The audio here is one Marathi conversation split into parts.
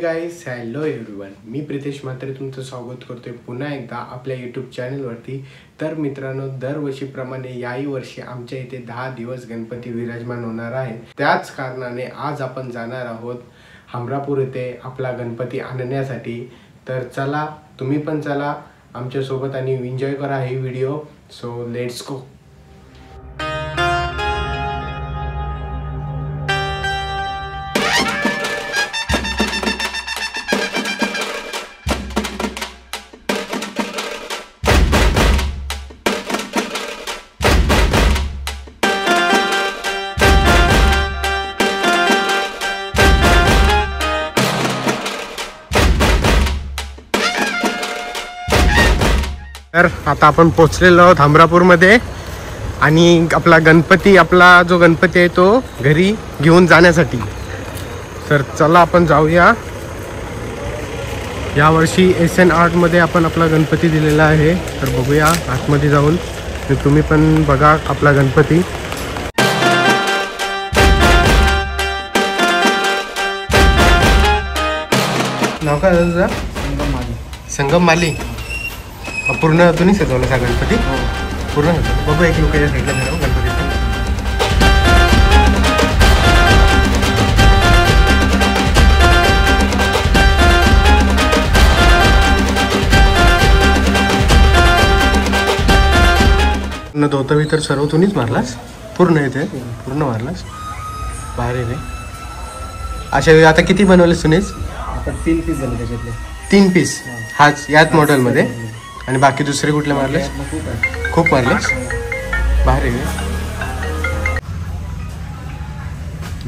गाईस, हॅलो एव्हरीवन. मी प्रितेश म्हात्रे तुमचं स्वागत करतोय पुन्हा एकदा आपल्या यूट्यूब चॅनलवरती. तर मित्रांनो, दरवर्षीप्रमाणे याही वर्षी आमच्या इथे 10 दिवस गणपती विराजमान होणार आहे. त्याच कारणाने आज आपण जाणार आहोत हमरापूर येथे आपला गणपती आणण्यासाठी. तर चला, तुम्ही पण चला आमच्यासोबत आणि एन्जॉय करा ही व्हिडिओ. So let's go. तर आता आपण पोचलेलो आहोत हमरापूरमध्ये आणि आपला जो गणपती आहे तो घरी घेऊन जाण्यासाठी. तर चला आपण जाऊया. यावर्षी SN आर्टमध्ये आपण आपला गणपती दिलेला आहे. तर बघूया आतमध्ये जाऊन. तुम्ही पण बघा आपला गणपती. नाव काय तुझं? संगम माली. पूर्ण तुम्ही सजवलं सा गणपती? पूर्ण बघू. एक लोक या साईडला धरावं गणपतीचं. पूर्ण धोतर तर सर्व तुम्हीच मारलास? पूर्ण येते पूर्ण मारलास? भारी रे. अशा आता किती बनवलेस तुम्हीच? आता 3 पीस झाले त्याच्यातले. 3 पीस हाच याच मॉडेलमध्ये? आणि बाकी दुसरे कुठले मारले? खूप मारलेस? भारी आहे.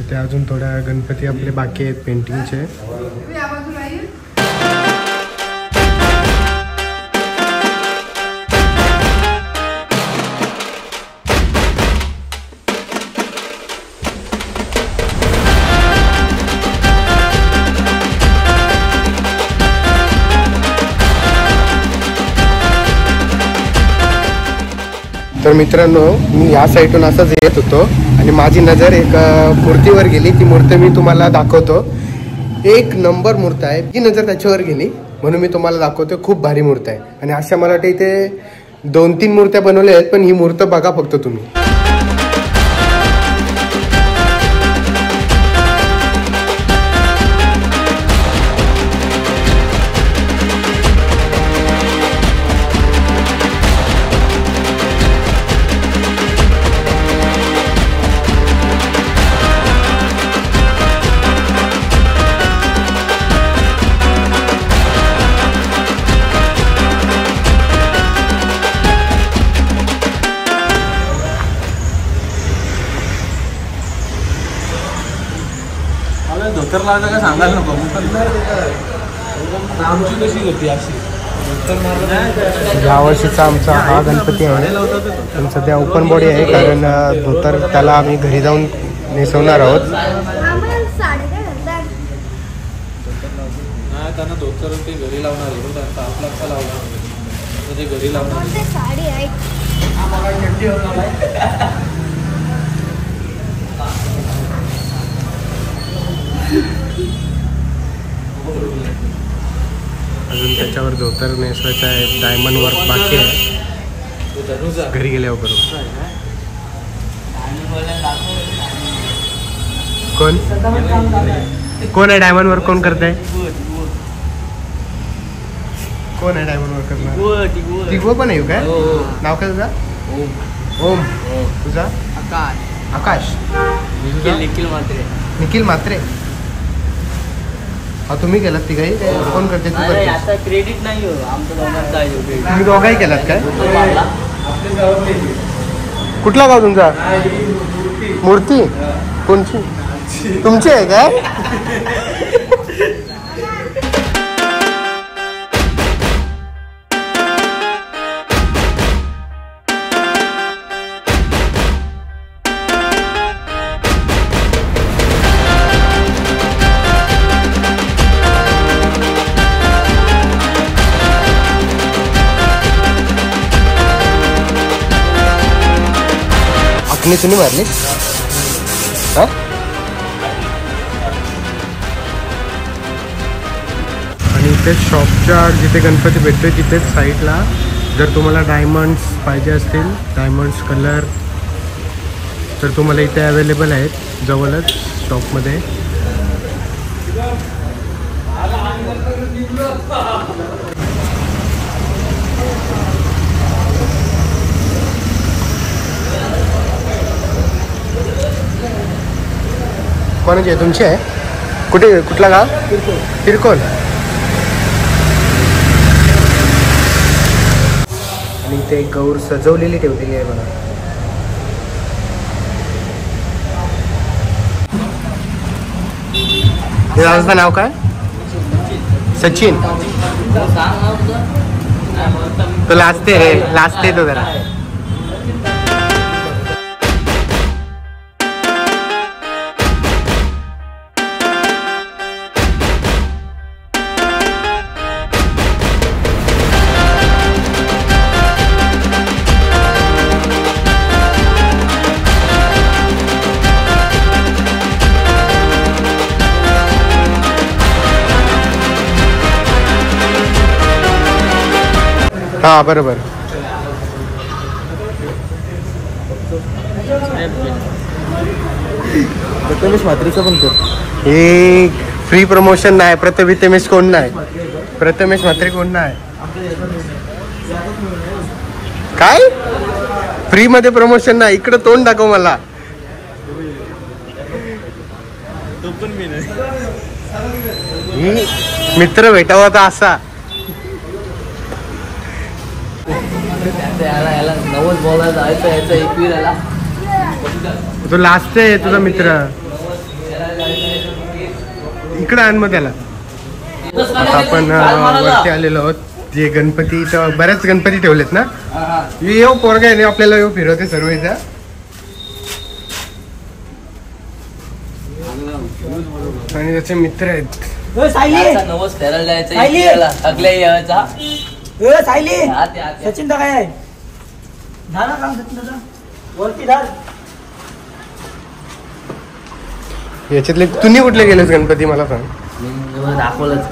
इथे अजून थोड्या गणपती आपले बाकी आहेत पेंटिंगचे. तर मित्रांनो, मी या साईडून असंच येत होतो आणि माझी नजर एक मूर्तीवर गेली. ती मूर्ती मी तुम्हाला दाखवतो. एक नंबर मूर्ती आहे. ती नजर त्याच्यावर गेली म्हणून मी तुम्हाला दाखवतो. खूप भारी मूर्ती आहे. आणि अशा मला वाटतं इथे 2-3 मूर्त्या बनवल्या आहेत, पण ही मूर्ती बघा फक्त तुम्ही. धोतर लावायचं का सांगायला नको. आमची कशी होती अशी या वर्षीचा आमचा हा गणपती आहे. पण सध्या ओपन बॉडी आहे, कारण धोतर त्याला आम्ही घरी जाऊन नेसवणार आहोत. त्यांना धोतर ते घरी लावणार आहे. आपला कसा लावणार ते घरी लावणार. अजून त्याच्यावर धोतर नेसवायचं आहे. डायमंड वर्क बाकी आहे. घरी गेल्यावर करू. कोण आहे डायमंड वर्क? कोण करत आहे? कोण आहे डायमंड वर्क करणार? तिघो पण आहे काय? नाव काय तुझा? ओम. तुझा? आकाश. निखिल मात्रे. हा, तुम्ही केलात तिघाही? कोण करते? तू करते? क्रेडिट नाही. तुम्ही दोघाही केलात काय? कुठला गाव तुमचा? मूर्ती कोणची? तुमची आहे काय? तुम्ही मारली? इथे शॉपच्या जिथे गणपती भेटतो तिथेच साईडला जर तुम्हाला डायमंड्स पाहिजे असतील, डायमंड्स कलर, तर तुम्हाला इथे अवेलेबल आहेत जवळच शॉपमध्ये. कोणाची आहे? तुमची आहे? कुठे, कुठला गाव? तिरकोल. आणि ते गौर सजवलेली ठेवलेली आहे बघा. दादाचं नाव काय? सचिन. तो लाजते रे, लाजते तो जरा. हा बरोबर. प्रथमेश म्हात्रेचं पण कर. हे फ्री प्रमोशन नाही. प्रथमेश कोण नाही. प्रथमेश म्हात्रे कोण नाही. काय फ्री मध्ये प्रमोशन नाही? इकडं तोंड दाखव मला. मित्र भेटावा तर असा. नवस बोलायचं आहे याचा एकवीर आला. तो लास्ट आहे तुझा मित्र. इकडं आण मग त्याला. आता आपण वरती आलेलो आहोत. जे गणपती इथं बऱ्याच गणपती ठेवलेत ना. येऊ पोरगा आहे आपल्याला येऊ फिरवते सर्व इथं. आणि त्याचे मित्र आहेत. नवस फेरायला जायचं सचिन दा काय आहे? झाला काम सचिन दादा वरती धार. याच्यातले तुम्ही कुठले गेलेस गणपती मला सांग. दाखवलंच.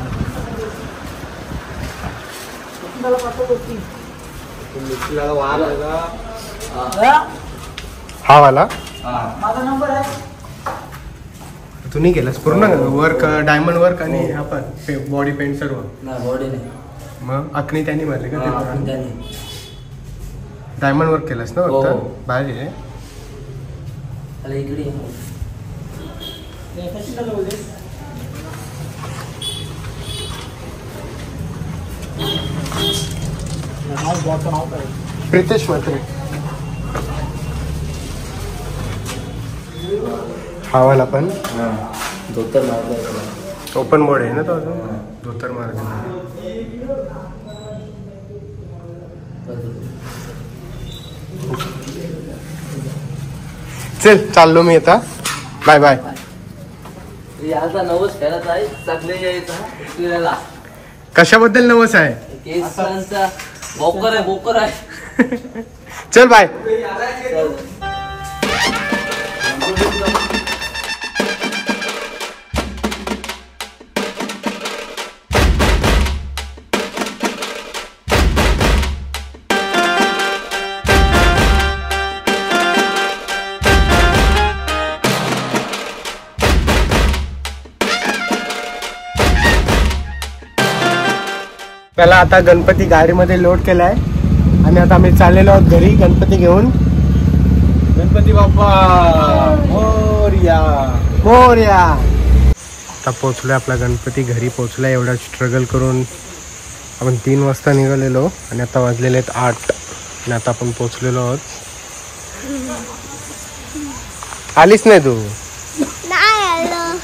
हा वाला माझा नंबर आहे. तू नाही केलास पूर्ण वर्क, डायमंड वर्क आणि आपण बॉडी पेंट सर्व. बॉडी नाही. मग अकनी त्यांनी मारले का? त्याने डायमंड वर्क केलंस ना हो. फक्त बाहेर गेले. इकडे सचिन दादा बोलते. नाव काय? प्रितेश म्हात्रे. हा वाला पण धोतर मारलं. ओपन बोर्ड आहे ना तो अजून. धोतर मारले. चल चाललो मी आता. Bye bye. याचा नवस फेरायचा आहे. चांगले यायचा. कशाबद्दल नवस आहे? केसांचा बोकर आहे. बोकर आहे. चल बाय. त्याला आता गणपती गाडीमध्ये लोड केलाय आणि आता आम्ही चाललेलो आहोत घरी गणपती घेऊन. गणपती बाप्पा मोरया. मोरया. आता पोचलोय आपला गणपती घरी पोचलाय. एवढा स्ट्रगल करून आपण 3 वाजता निघालेलो आणि आता वाजलेले आहेत 8 आणि आता आपण पोचलेलो आहोत. आलीच नाही तू? नाही आलं.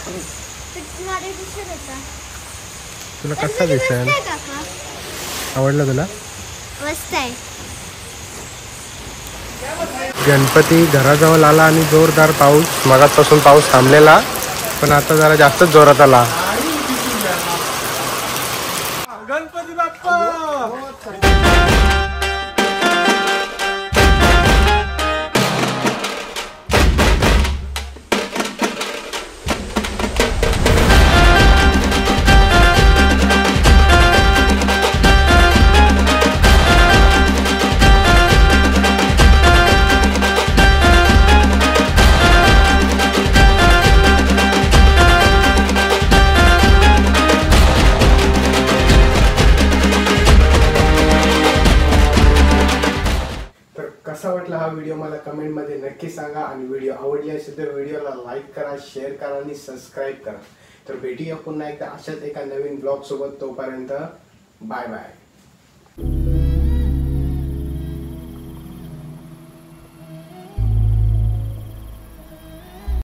तुला कसा दिसेल? आवडला तुला? मस्त आहे. गणपती घराजवळ आला आणि जोरदार पाऊस. मगाचपासून पाऊस थांबलेला पण आता जरा जास्तच जोरात आला. गणपती बाप्पा. लाईक करा, शेअर करा आणि सबस्क्राईब करा. तर भेटूया पुन्हा एकदा अशाच एका नवीन ब्लॉग सोबत. तोपर्यंत बाय बाय.